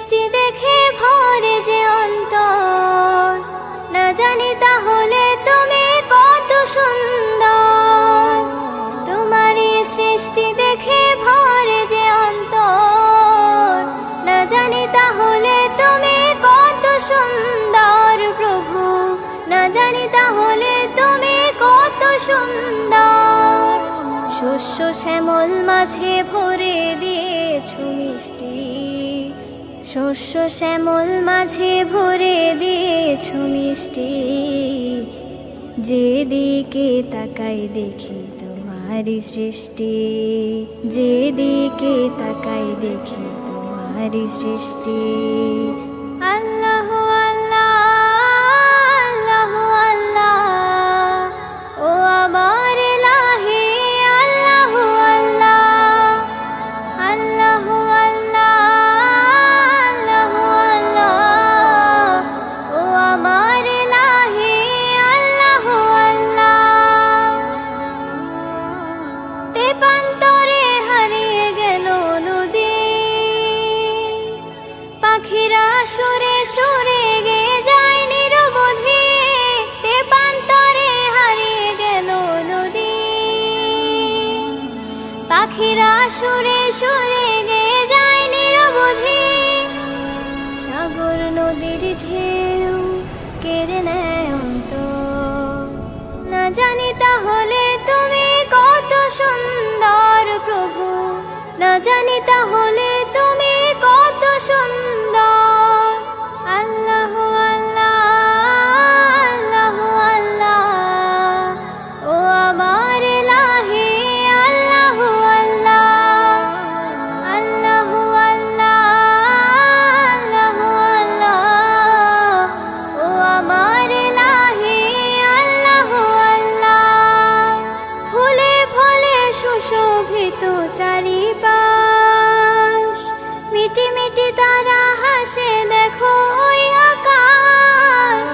সৃষ্টি দেখে ভরে যে অন্তর, না জানি তাহলে তুমি কত সুন্দর। তোমারই সৃষ্টি দেখে ভরে যে অন্তর, না জানি তাহলে তুমি কত সুন্দর প্রভু, না জানি তাহলে তুমি কত সুন্দর। শস্য শ্যামল মাঝে ভরে দিয়েছো মিষ্টি, শস্য শ্যামল মাঝে ভরে দিয়েছো মিষ্টি। যেদিকে তাকাই দেখি তোমারই সৃষ্টি, যেদিকে তাকাই দেখি তোমারই সৃষ্টি। আল্লাহ আল্লাহ আল্লাহ আল্লাহ, ও আমার ইলাহি আল্লাহ আল্লাহ। আল্লাহ আল্লাহ আল্লাহ আল্লাহ, ও আমার ইলাহি আল্লাহ আল্লাহ। তেপান্তরে হারিয়ে গেল নদী, পাখিরা সুরে সুরে গেয়ে যায় নিরবধি। তেপান্তরে হারিয়ে গেল নদী, পাখিরা সুরে সুরে গেয়ে যায় নিরবধি। সাগর নদীর ঢেউ কেড়ে নেয় অন্তর, না জানি তাহলে তুমি কত সুন্দর প্রভু, না জানি তাহলে তুমি কত সুন্দর। আল্লাহ আল্লাহ আল্লাহ আল্লাহ, ও আমার ইলাহি আল্লাহ আল্লাহ। আল্লাহ আল্লাহ আল্লাহ আল্লাহ, ও আমার ইলাহি আল্লাহ আল্লাহ। ফুলে ফলে সুশোভিত চারিপাশ, মিটি মিটি তারা হাসে দেখো ওই আকাশ।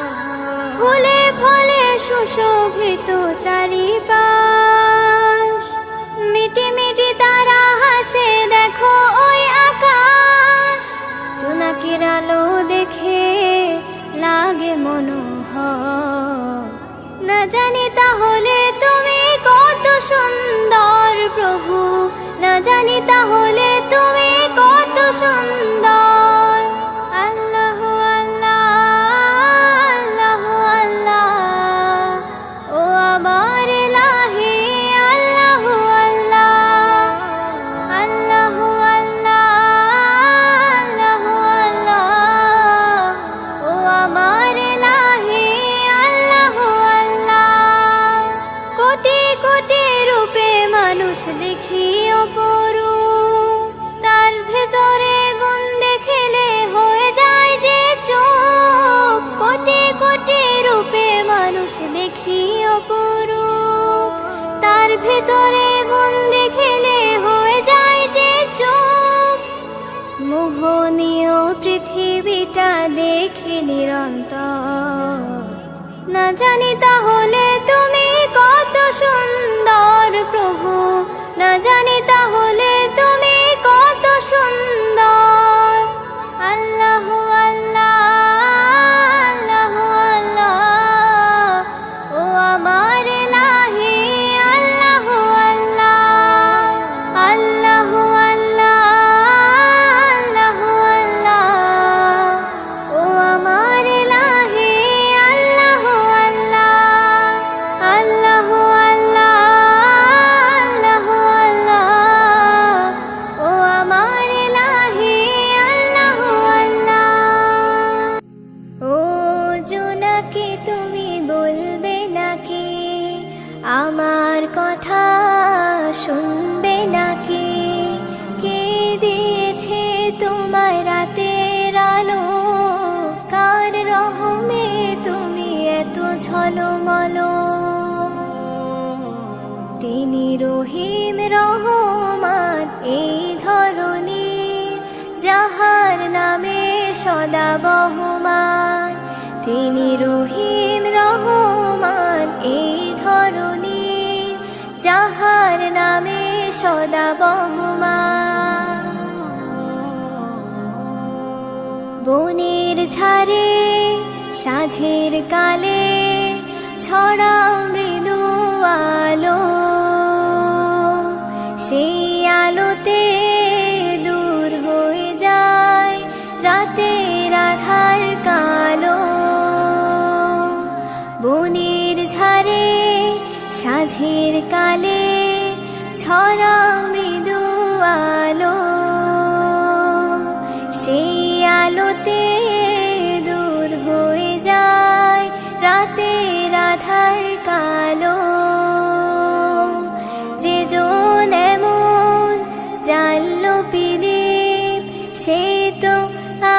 ফুলে ফলে সুশোভিত চারিপাশ, মিটি মিটি তারা হাসে দেখো ওই আকাশ। জোনাকির আলো দেখে লাগে মনোহর, না জানি তাহলে তুমি কত সুন্দর প্রভু, না জানি তাহলে তুমি কত সুন্দর। আল্লাহ আল্লাহ আল্লাহ আল্লাহ, ও আমার ইলাহি আল্লাহ আল্লাহ। আল্লাহ আল্লাহ আল্লাহ আল্লাহ, ও আমার ইলাহি আল্লাহ আল্লাহ। কোটি কোটি রূপে মানুষ দেখি অপরূপ, তার ভেতরে গুণ দেখিলে হয়ে যায় যে চুপ। কোটি কোটি রূপে মানুষ দেখি অপরূপ, তার ভেতরে গুণ দেখিলে হয়ে যায় যে চুপ। মোহনীয় পৃথিবীটা দেখি নিরন্তর, না জানি তাহলে তুমি কত সুন্দর প্রভু, না জানি তাহলে তুমি কত সুন্দর। আল্লাহ আল্লাহ আল্লাহ আল্লাহ, ও আমার ইলাহি আল্লাহ আল্লাহ। আল্লাহ আল্লাহ আল্লাহ আল্লাহ, ও আমার ইলাহি আল্লাহ আল্লাহ। আল্লাহ আল্লাহ আল্লাহ আল্লাহ, ও আমার ইলাহি আল্লাহ আল্লাহ। ও জোনাকি তুমি বলবে নাকি, আমার কথা শুনবে নাকি? কে দিয়েছে তোমায় রাতের আলো, কার রহমে তুমি এত ঝলমলো? তিনি রহিম রহমান এই ধরনীর, যাহার নামে সদা বহমান। তিনি রহিম রহমান এই ধরনীর, যাহার নামে সদা বহমান। বনের ঝাড়ে সাঝের কালে ছড়াও মৃদু আলো, সেই আলোতে দূর হয়ে যায় রাতের আধার কালো। বনের ঝাড়ে সাঝের কালে ছড়াও মৃদু আলো, সেই আলোতে দূর হয়ে যায় রাতের আধার কালো। যে জন এমন জানলো প্রদীপ, সে তো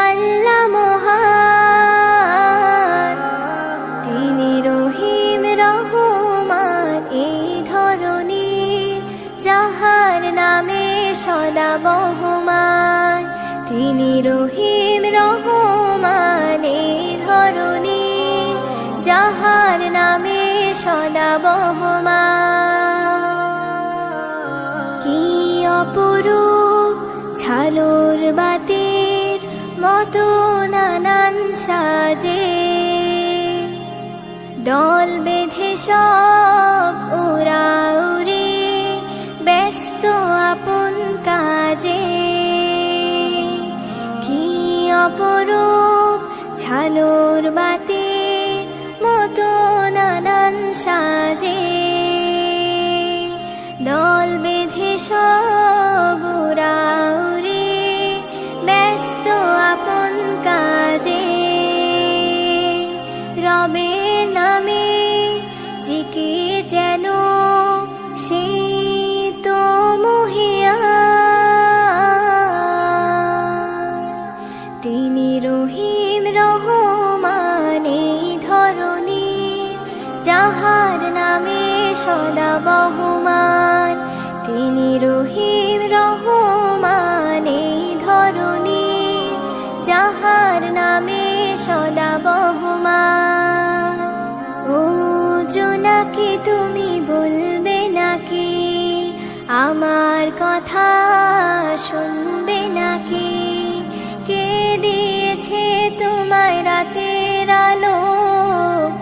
আল্লাহ মহান। তিনি রহিম রহমান এই ধরনীর, যাহার নামে সদা বহমান। তিনি রহিম রহমান এই ধরনীর, যাহার নামে সদা বহমান। কি অপরূপ ঝালর বাতির মতো নানান সাজে, দল বেঁধে সব উড়াউড়ি ব্যস্ত আপন কাজে। কি অপরূপ ঝালর বাতির মতো নানান সাজে, দল বেঁধে সব উড়াউড়ি ব্যস্ত আপন কাজে। রবের নামে জিকে যেন সেই তো মহিয়ান। তিনি রহিম রহমান এই ধরনীর, যাহার নামে সদা বহমান। তিনি রহিম রহমান এই ধরনীর, যাহার নামে সদা বহমান। ও জোনাকি তুমি বলবে নাকি, আমার কথা শুনবে নাকি? কে দিয়েছে তোমায় রাতের আলো,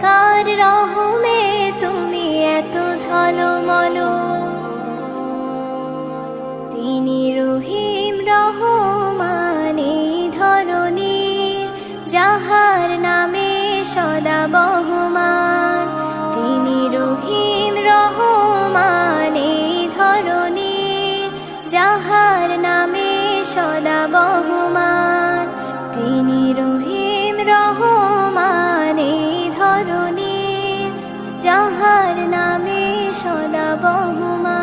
কার রহমে তুমি এত ঝলমল? তিনি রহিম রহমান এই ধরনীর, যাহার নামে সদা বহমান। তিনি রহিম রহমান এই ধরনীর, যাহার নামে সদা বহমান। তিনি রহিম রহমান এই ধরনীর, যাহার নামে সদা বহমান।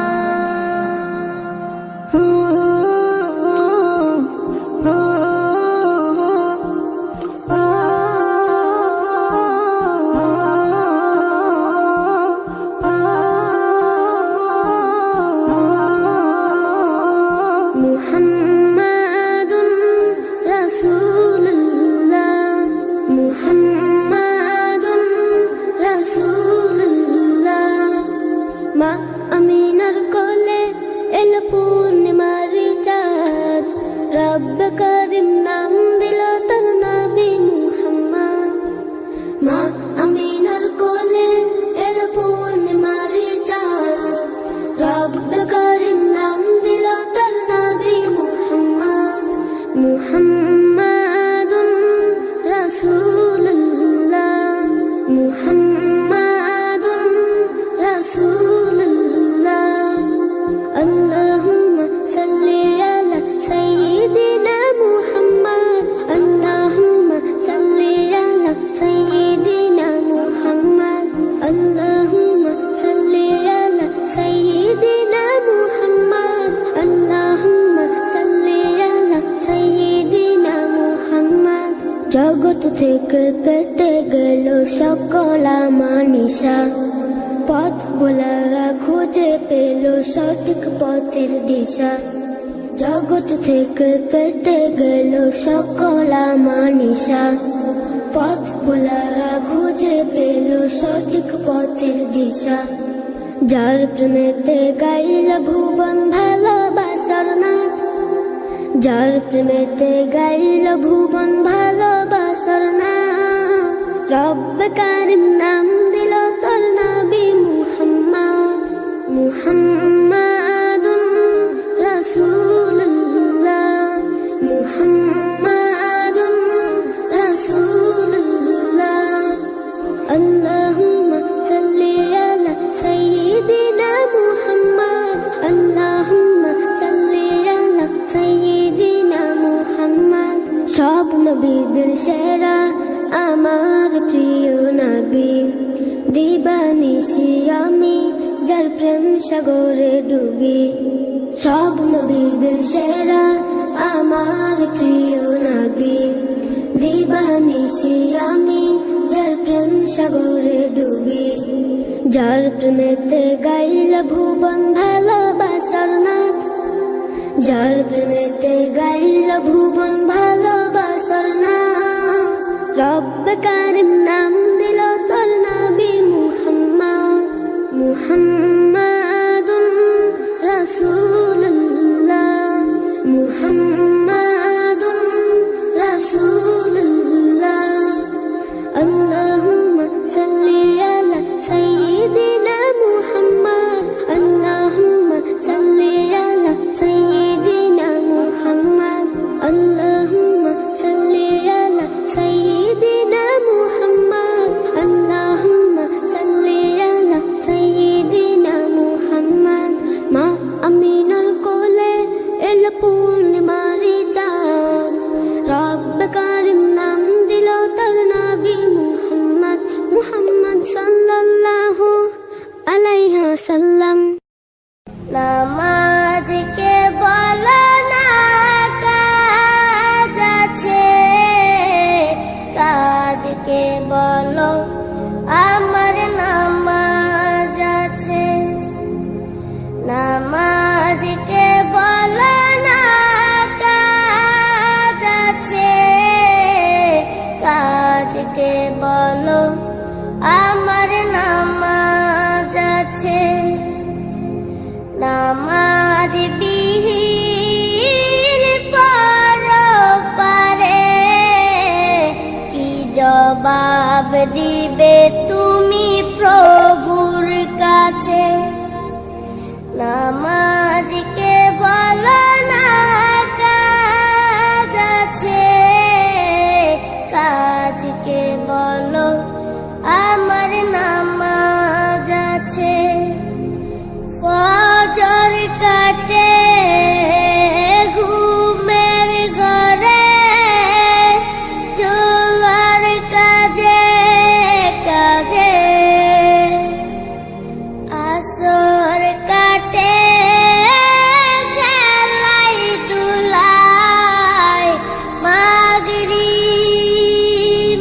মুহাম্মাদুন রাসূলুল্লাহ, মুহাম্মাদুন রাসূলুল্লাহ। মা আমিনার কোলে এল পূর্ণিমার চাঁদ, রব্ব করিম নাম দিল তার নবী মুহাম্মদ। মা আমিনার কোলে এল পূর্ণিমার চাঁদ, রব্ব করিম নাম দিল তার নবী মুহাম্মদ। মুহাম্মাদুন রাসূলুল্লাহ, মুহাম্মাদুন রাসূলুল্লাহ। আল্লাহুম্মা সাল্লি আলা সাইয়্যিদিনা মুহাম্মদ, আল্লাহুম্মা সাল্লি আলা সাইয়্যিদিনা মুহাম্মদ, আল্লাহুম্মা সাল্লি আলা সাইয়্যিদিনা মুহাম্মদ, আল্লাহুম্মা সাল্লি আলা সাইয়্যিদিনা মুহাম্মদ। জগৎ থেকে কেটে গেল সকল আমানিশা, পথ ভোলারা খুঁজে পেল সঠিক পথের দিশা। জগৎ থেকে কেটে গেল সকল আমানিশা, পথ ভোলারা খুঁজে পেল সঠিক পথের দিশা। যার প্রেমেতে গাইল ভুবন ভালোবাসার নাথ, যার প্রেমেতে গাইল ভুবন ভালোবাসার নাম, রব্বে কারিম নাম দিল তোর নবী মুহাম্মদ। মুহাম্মাদুন রাসূলুল্লাহ, মুহাম্মাদুন রাসূলুল্লাহ। আল্লাহুম্মা সাল্লি আলা সাইয়্যিদিনা মুহাম্মদ, আল্লাহুম্মা সাল্লি আলা সাইয়্যিদিনা মুহাম্মদ। সব নবীদের সেরা আমার প্রিয় নবী, দিবানিশি আমি যার প্রেম সাগরে ডুবি। সব নবীদের সেরা আমার প্রিয় নবী, দিবানিশি আমি যার প্রেম সাগরে ডুবি। যার প্রেমেতে গাইল ভুবন ভালোবাসার নাম, যার প্রেমেতে গাইল ভুবন ভালোবাসার নাম, রব্বে কারিম নাম দিল তোর নবী মুহাম্মদ। মুহাম্মাদুন রাসূলুল্লাহ, মুহাম্মাদুন রাসূলুল্লাহ। আল্লাহুম্মা সাল্লি আলা সাইয়্যিদিনা মুহাম্মদ, আল্লাহুম্মা সাল্লি আলা সাইয়্যিদিনা মুহাম্মদ, আল্লাহুম্মা সাল্লি আলা সাইয়্যিদিনা মুহাম্মদ, আল্লাহুম্মা সাল্লি আলা সাইয়্যিদিনা মুহাম্মদ। মা আমিনার কোলে এল পূর্ণিমারি চাঁদ, রব্বে কারিম নাম দিল তার নবী মুহাম্মদ। মুহাম্মদ সাল্লাল্লাহু আলাইহি ওয়াসাল্লাম। নামাজকে বলো না কাজ আছে, কাজকে বলো আমার নামাজ আছে। নামাজকে বলো না কাজ আছে, কাজকে বলো আমার নামাজ আছে। নামাজ বিহীন পরপারে কি জবাব দিবে তুমি প্রভুর কাছে। নামাজকে বলো না কাজ আছে, কাজকে বলো আমার নামাজ আছে। ফজর কাটে ঘুমের ঘরে, জোয়ার কাজে কাজে। আসর কাটে খেলাই দুলাই, মাগরিব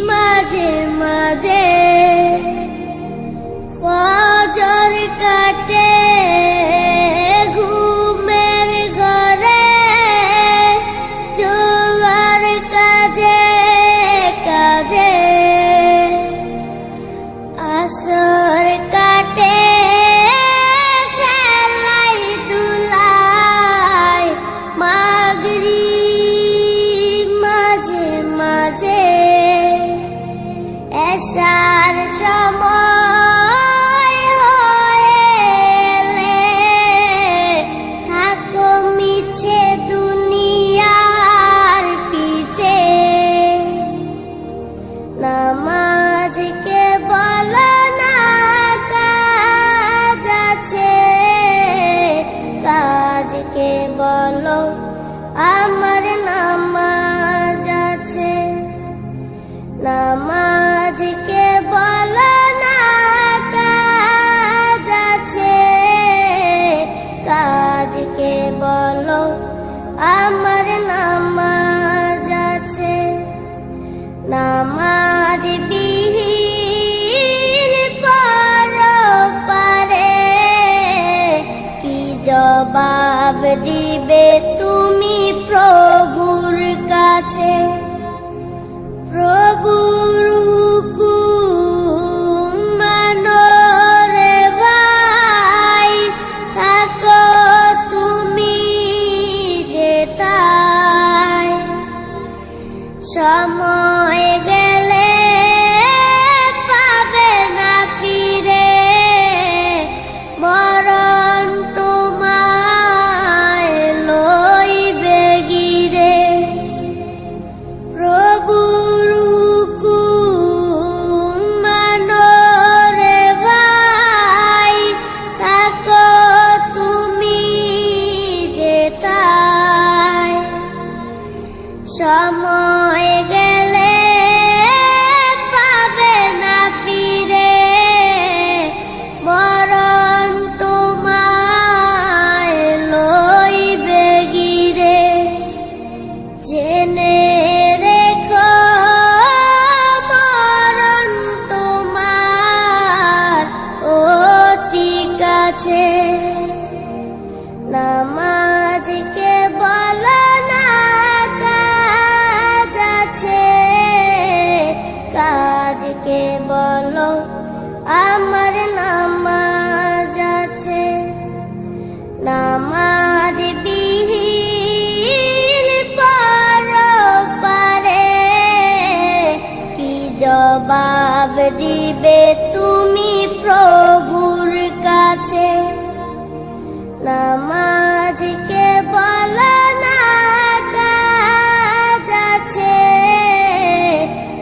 মাঝে মাঝে। ফজর কাটে ঘুমের ঘরে, জোয়ার কাজে কাজে। আসর কাটে খেলাই দুলাই, মাগরিব মাঝে মাঝে। এশার সময় হলে থাকো মিছে দুনিয়ার পিছে। নামাজকে বলো না কাজ আছে, কাজকে বলো আমার নামাজ আছে। নামাজকে বলো না সময় গেলে পাবে না ফিরে, বরং তোমায় লইবে গিরে। প্রভুর হুকুম মানো রে ভাই, থাকো তুমি যেথায়। সময় গেলে পাবে না ফিরে, বরং তোমায় লইবে গিরে। জেনে রেখো মরণ তোমার অতি কাছে। নামাজকে বলো না কাজ আছে, কাজকে বলো আমার নামাজ আছে। নামাজ বিহীন পরপারে কি জবাব দিবে তুমি প্রভুর কাছে। নামাজকে বলো না কাজ আছে,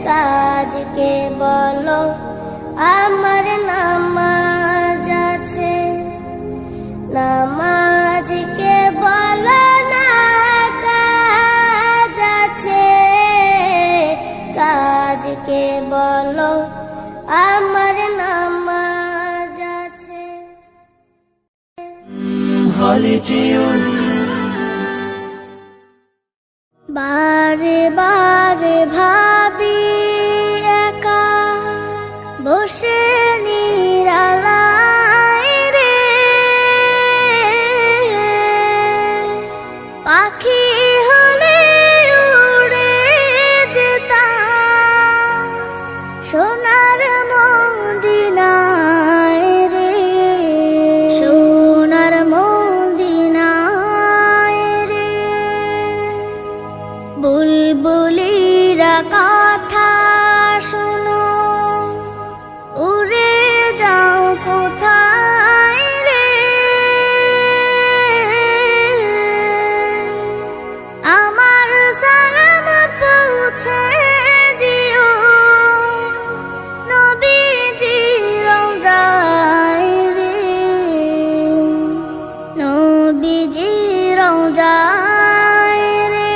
কাজকে বলো আমার নামাজ আছে। নামাজকে বলো না কাজ আছে, কাজকে বলো আমার নামাজ আছে। বারে বারে ভাবি একা বসে নিরালায় রে, পাখি হলে উড়ে যেতাম সোনার মদিনায় রে, সোনার মদিনায় রে। বুলবুলিরা কথা শোনো, উড়ে যাও কোথায় রে, আমার সালাম পৌঁছে দিও নবীজি রওজায় রে, নবীজি রওজায় রে।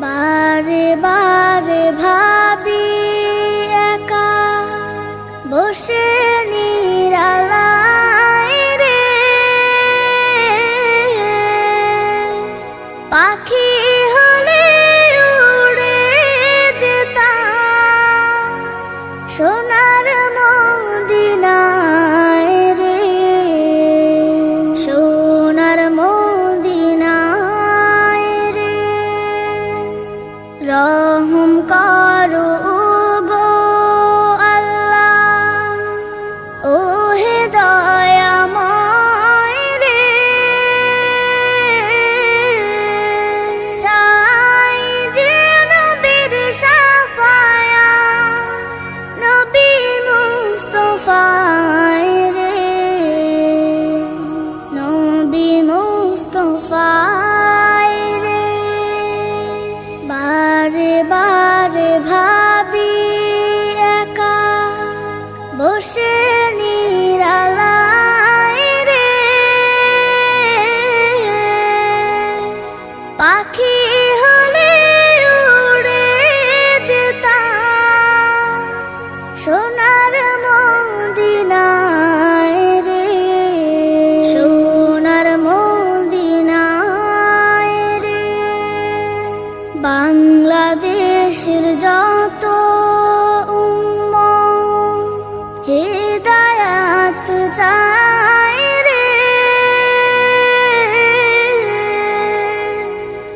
বারে বারে ভাবি একা বসে নিরালায় রে, পাখি হলে উড়ে যেতাম সোনার মদিনায় রে, সোনার মদিনায় রে। রহম করো গো আল্লাহ, ও হে দয়াময় রে, চাই যে নবীর শাফায়াত, নবী মুস্তাফায় রে, নবী মুস্তাফায় রে। বারে বারে ভাবি একা বসে নিরালায় রে, পাখি হলে উড়ে যেতাম সোনার মদিনায় রে, সোনার মদিনায় রে। বাংলাদেশের যত উম্মত হিদায়াত চায় রে,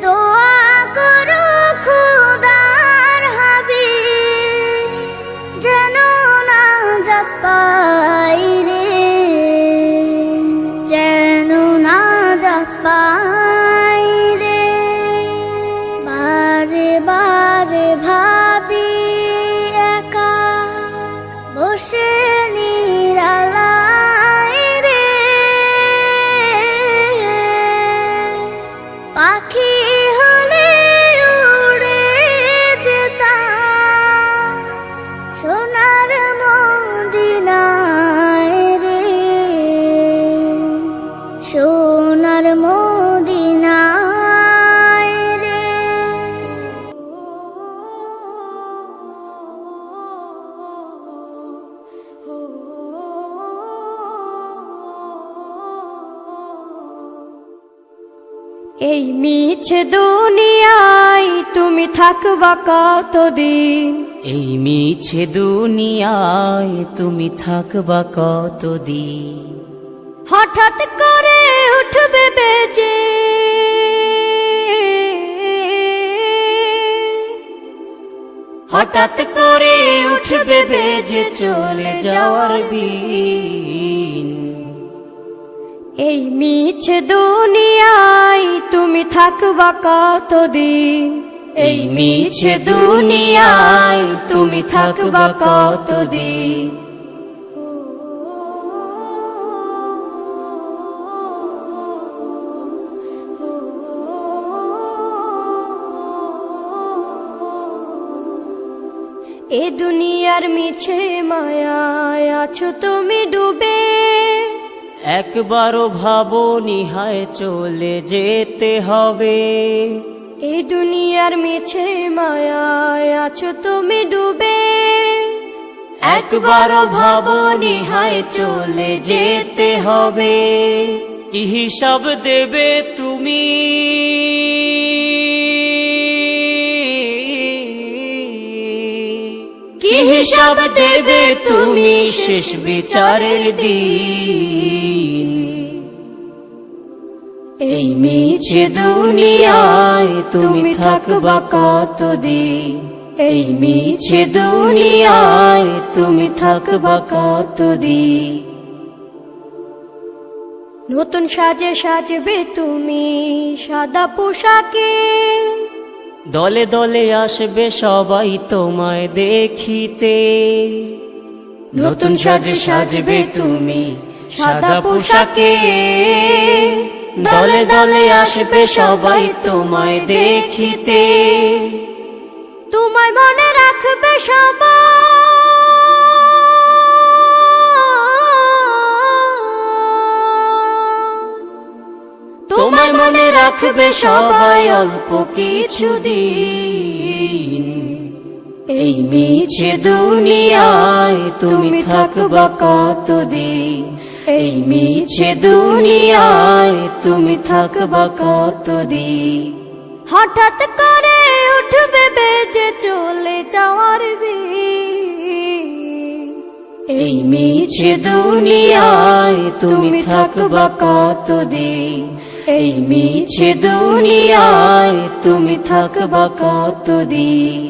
দোয়া করো খোদার হাবিব যেন নাজাত পাই রে, যেন নাজাত পাই রে। বারে বারে এই মিছে দুনিয়ায় তুমি থাকবা কতদিন, এই মিছে দুনিয়ায় তুমি থাকবা কতদিন। হঠাৎ করে উঠবে বেজে হঠাৎ করে উঠবে বেজে চলে যাওয়ার বিন। এই মিছে দুনিয়ায় তুমি থাকবা কতদিন, এই মিছে দুনিয়ায় তুমি থাকবা কতদিন। এ দুনিয়ার মিছে মায়ায় আছো তুমি ডুবে, একবারও ভাবনি হায় চলে যেতে হবে। এই দুনিয়ার মিছে মায়ায় আছো তুমি ডুবে, একবারও ভাবনি হায় চলে যেতে হবে। কি হিসাব দেবে তুমি, কি হিসাব দেবে তুমি শেষ বিচারের দিন। এই মিছে দুনিয়ায় তুমি থাকবা কতদিন, এই মিছে দুনিয়ায় তুমি থাকবা কতদিন। নতুন সাজে সাজবে তুমি সাদা পোশাকে, দলে দলে আসবে সবাই তোমায় দেখিতে। নতুন সাজে সাজবে তুমি সাদা পোশাকে, দলে দলে আসবে সবাই তোমায় দেখিতে। তোমায় মনে রাখবে সবাই, তোমায় মনে রাখবে সবাই অল্প কিছুদিন। এই মিছে দুনিয়ায় তুমি থাকবা কতদিন, এই মিছে দুনিয়ায় তুমি থাকবা কতদিন। হঠাৎ করে উঠবে বেজে চলে যাওয়ার বিন। এই মিছে দুনিয়ায় তুমি থাকবা কতদিন, এই মিছে দুনিয়ায় তুমি থাকবা কতদিন।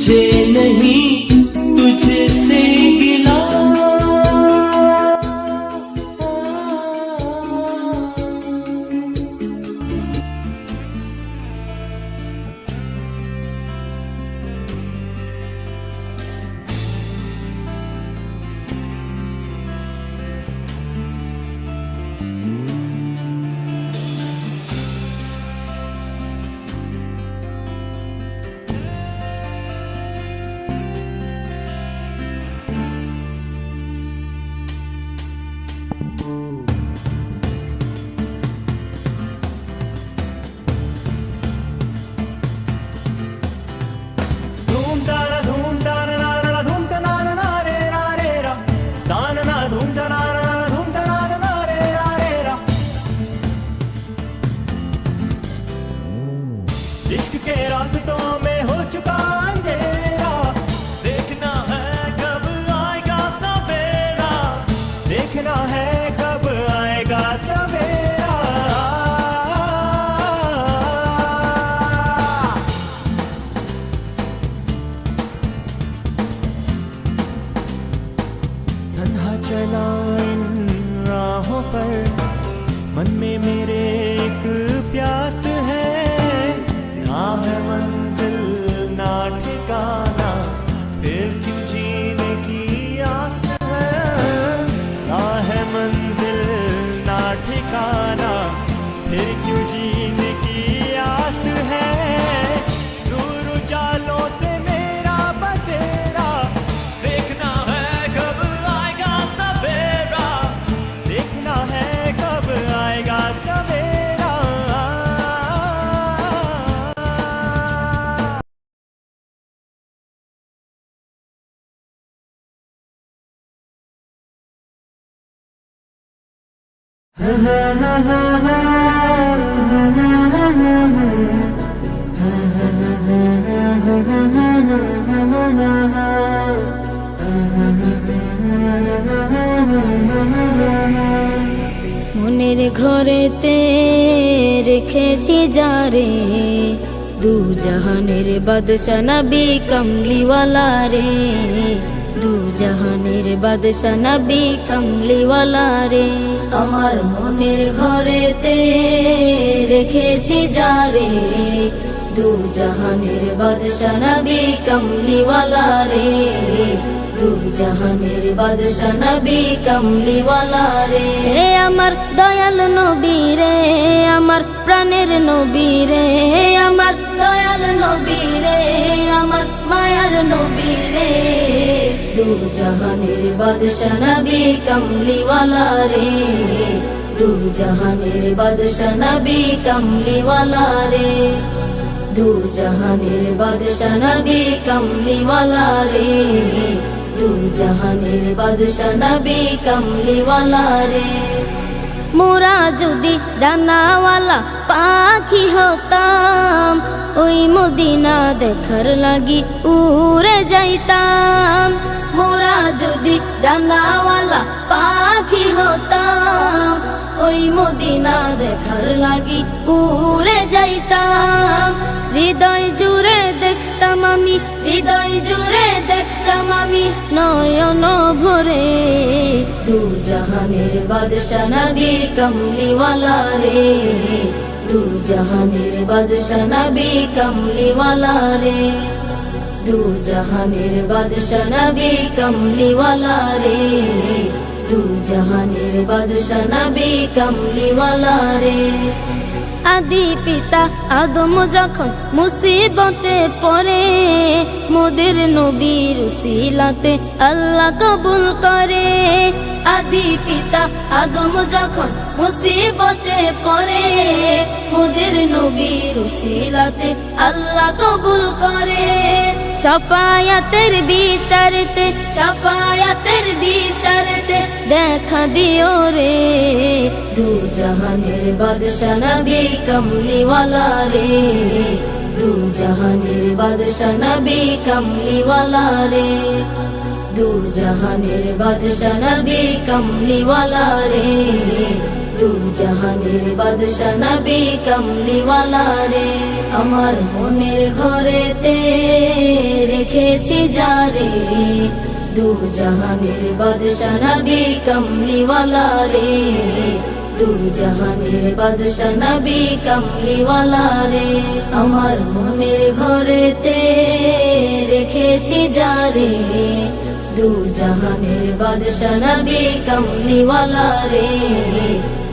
मुझे नहीं तुझसे गिला। धूम ताना धूम ताना ना ना धूम तना ना ना रे रा रे रा ताना ना धूम तना ना ना धूम तना ना ना रे रा रे रा। इश्क के रास्तों में हो चुका अंधेरा, देखना है कब आएगा सवेरा, देखना है कब आएगा सवेरा। तन्हा चला इन राहों पर, मन में मेरे एक प्यास है, ना है मंजिल ना ठिकाना, फिर क्यों जीने की आस है। ना है मंजिल ना ठिकाना, फिर क्यों जीने की आस है। दूर उजालों से मेरा बसेरा, देखना है कब आएगा सवेरा, देखना है कब आएगा सवेरा। মনের ঘরেতে রেখেছি যারে, দু জাহানের বাদশা নবী কমলিওয়ালা রে, দু জাহানের বাদশা নবী কমলিওয়ালা রে। আমার মনের ঘরেতে রেখেছি যারে, দু জাহানের বাদশা নবী কমলিওয়ালা রে, দু জাহানের বাদশা নবী কমলিওয়ালা রে। আমার দয়াল নবী রে, আমার প্রাণের নবী রে, আমার দয়াল নবী রে, আমার মায়ার নবী রে, দু জাহানের বাদশা নবী কমলিওয়ালা রে, দু জাহানের বাদশা নবী কমলিওয়ালা রে, দু জাহানের বাদশা নবী কমলিওয়ালা রে, দু জাহানের বাদশা নবী কমলিওয়ালা রে। মোরা যদি ডানাওয়ালা পাখি হতাম, ওই মদিনা দেখার লাগি উড়ে যাইতাম। মোরা যদি ডানাওয়ালা পাখি হতাম, ওই মদিনা দেখার লাগি উড়ে যাইতাম। হৃদয় জুড়ে দেখতাম আমি, হৃদয় জুড়ে দেখতাম আমি নয়ন ভরে, দু জাহানের বাদশা নবী কমলিওয়ালা রে, দু জাহানের বাদশা নবী কমলিওয়ালা রে, দু জাহানের বাদশা নবী কমলিওয়ালা রে, দু জাহানের বাদশা নবী কমলিওয়ালা রে। আদি পিতা আদম যখন মুসিবতে পড়ে, মোদের নবীর উসিলাতে আল্লাহ কবুল করে। আদি পিতা আদম যখন মুসিবতে পড়ে, মোদের নবীর উসিলাতে আল্লাহ কবুল করে। শাফায়াতের বিচারতে, শাফায়াতের বিচারতে দেখা দিও রে, দু জাহানের বাদশা নবী কমলিওয়ালা রে, দু জাহানের বাদশা নবী কমলিওয়ালা রে, দু জাহানের বাদশা নবী কমলিওয়ালা রে, দু জাহানের বাদশা নবী কমলিওয়ালা রে। আমার মনের ঘরেতে রেখে রেখেছি যারে দু জাহানের বাদশা নবী কমলিওয়ালা রে দু জাহানের বাদশা নবী কমলিওয়ালা রে আমার মনের ঘরেতে রেখেছি যারে দু জাহানের বাদশা নবী কমলিওয়ালা রে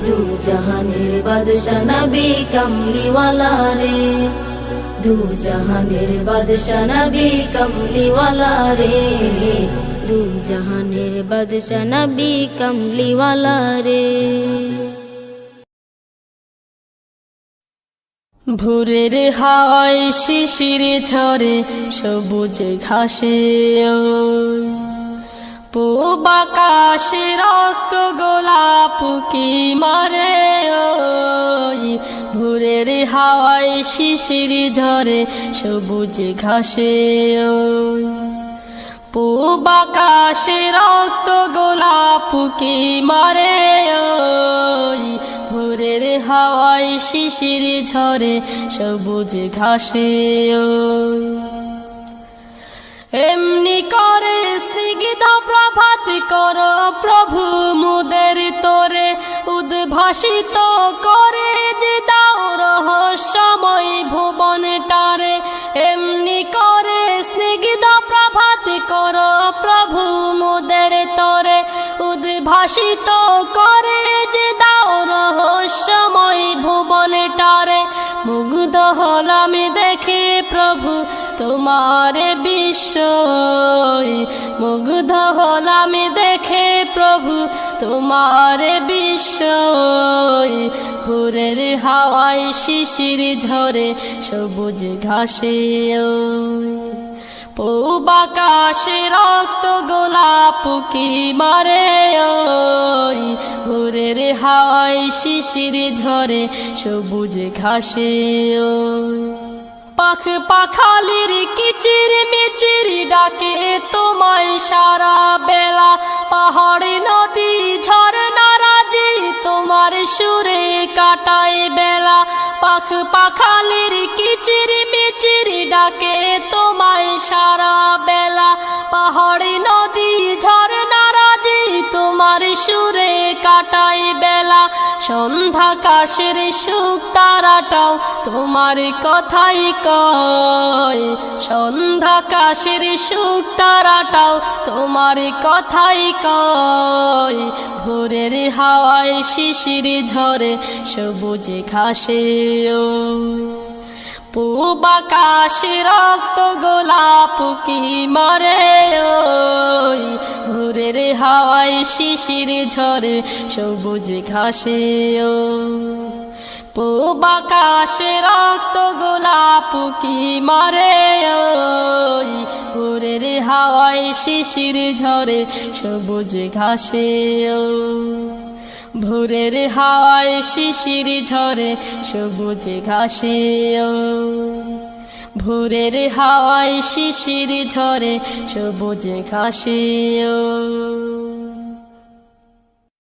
দু জাহানের বাদশা নবী কমলিওয়ালা রে দু জাহানের বাদশা নবী কমলিওয়ালা রে দু জাহানের বাদশা নবী কমলিওয়ালা রে ভোরের হাওয়ায় শিশির ঝরে সবুজ ঘাসে পূব আকাশে রক্ত গোলাপ কি মারে ভোরের হাওয়ায় শিশির ঝরে সবুজ ঘাসে পূব আকাশে রক্ত গোলাপ কি মারে ভোরের হাওয়ায় শিশির ঝরে সবুজ ঘাসে এমনি করে স্নিগ্ধ প্রভাত কর প্রভু মুদের তোরে উদ্ভাসিত করে যে দাও রহস্যময় ভুবনটারে এমনি করে স্নিগ্ধ প্রভাত কর প্রভু মুদের তোরে উদ্ভাসিত করে যে দাও রহস্যময় ভুবনটারে মুগ্ধ হলাম দেখে প্রভু তোমার বিস্ময় মুগ্ধ হলাম দেখে প্রভু তোমার বিস্ময় ভোরের হাওয়ায় শিশির ঝরে সবুজ ঘাসে পূব আকাশে রক্ত গোলাপ কি মারে ভোরের হাওয়ায় শিশির ঝরে সবুজ ঘাসে পাখ পাখালির কিচির মিচির ডাকে তোমায় সারা বেলা পাহাড় নদী ঝরনা রাজি তোমার সুরে কাটায় বেলা পাখ পাখালির কিচির মিচির ডাকে তোমায় সারা বেলা পাহাড় নদী ঝরনা রাজি তোমার সুরে কাটায় বেলা সন্ধ্যা কাশের সুখ তারাটাও তোমার কথাই কয় সন্ধ্যা কাশের সুখ তারাটাও তোমার কথাই কয় ভোরের হাওয়ায় শিশির ঝরে সবুজ ঘাসে পূব আকাশে রক্ত গোলাপ কি মারে ভোরের হাওয়ায় শিশির ঝরে সবুজ ঘাসে পূব আকাশে রক্ত গোলাপ কি মারে ভোরের হাওয়ায় শিশির ঝরে সবুজ ঘাসে ভোরের হাওয়ায় শিশির ঝরে সবুজ ঘাসে ভোরের হাওয়ায় শিশির ঝরে সবুজ ঘাসে